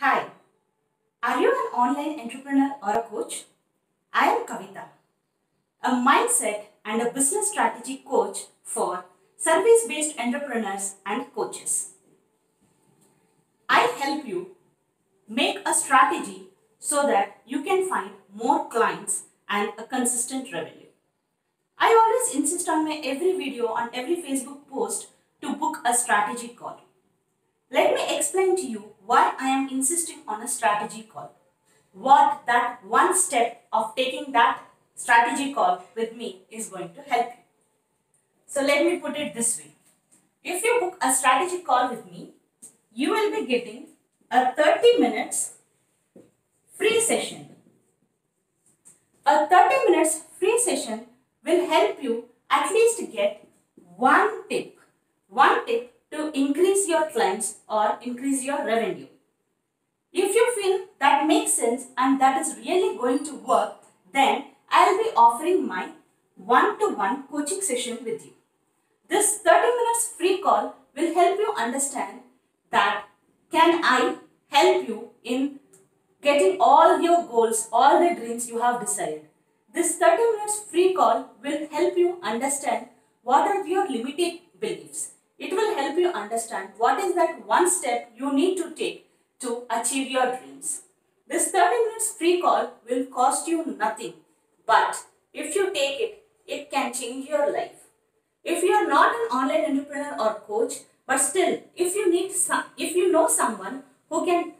Hi, are you an online entrepreneur or a coach? I am Kavita, a mindset and a business strategy coach for service-based entrepreneurs and coaches. I help you make a strategy so that you can find more clients and a consistent revenue. I always insist on my every video on every Facebook post to book a strategy call. Let me explain to you why I am insisting on a strategy call. What that one step of taking that strategy call with me is going to help you. So let me put it this way. If you book a strategy call with me, you will be getting a 30 minutes free session. A 30 minutes free session will help you at least get one tip. One tip to increase your clients or increase your revenue. If you feel that makes sense and that is really going to work, then I'll be offering my one-to-one coaching session with you. This 30 minutes free call will help you understand that can I help you in getting all your goals, all the dreams you have decided. This 30 minutes free call will help you understand what are your limiting beliefs. It will help you understand what is that one step you need to take to achieve your dreams. This 30 minutes free call will cost you nothing, but if you take it, it can change your life. If you are not an online entrepreneur or coach, but still, if you know someone who can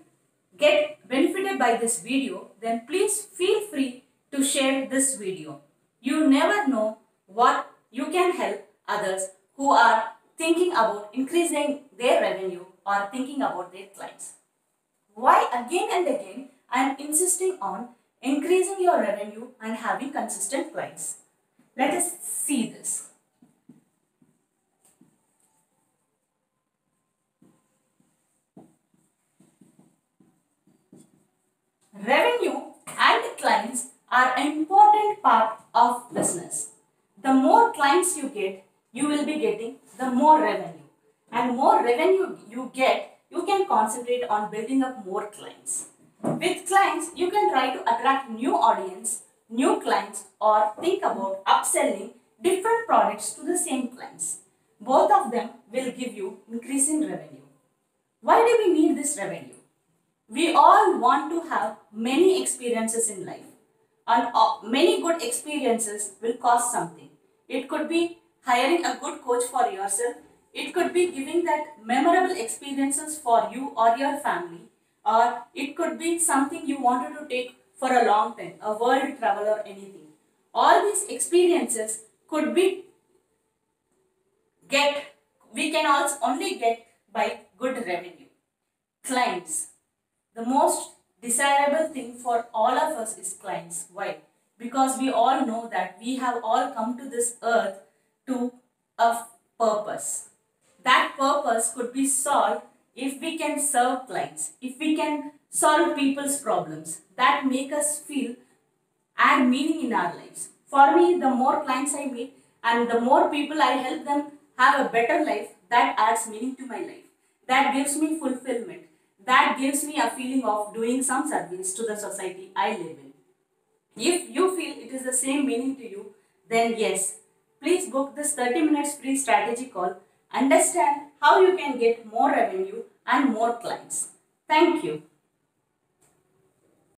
get benefited by this video, then please feel free to share this video. You never know what you can help others who are thinking about increasing their revenue or thinking about their clients. Why again and again I am insisting on increasing your revenue and having consistent clients? Let us see this. Revenue and clients are an important part of business. The more clients you get, you will be getting the more revenue. And more revenue you get, you can concentrate on building up more clients. With clients, you can try to attract new audience, new clients, or think about upselling different products to the same clients. Both of them will give you increasing revenue. Why do we need this revenue? We all want to have many experiences in life, and many good experiences will cost something. It could be hiring a good coach for yourself. It could be giving that memorable experiences for you or your family, or it could be something you wanted to take for a long time, a world travel or anything. All these experiences could be we can also only get by good revenue. Clients. The most desirable thing for all of us is clients. Why? Because we all know that we have all come to this earth to a purpose. That purpose could be solved if we can serve clients, if we can solve people's problems that make us feel add meaning in our lives. For me, the more clients I meet and the more people I help them have a better life, that adds meaning to my life. That gives me fulfillment. That gives me a feeling of doing some service to the society I live in. If you feel it is the same meaning to you, then yes, please book this 30 minutes free strategy call. Understand how you can get more revenue and more clients. Thank you.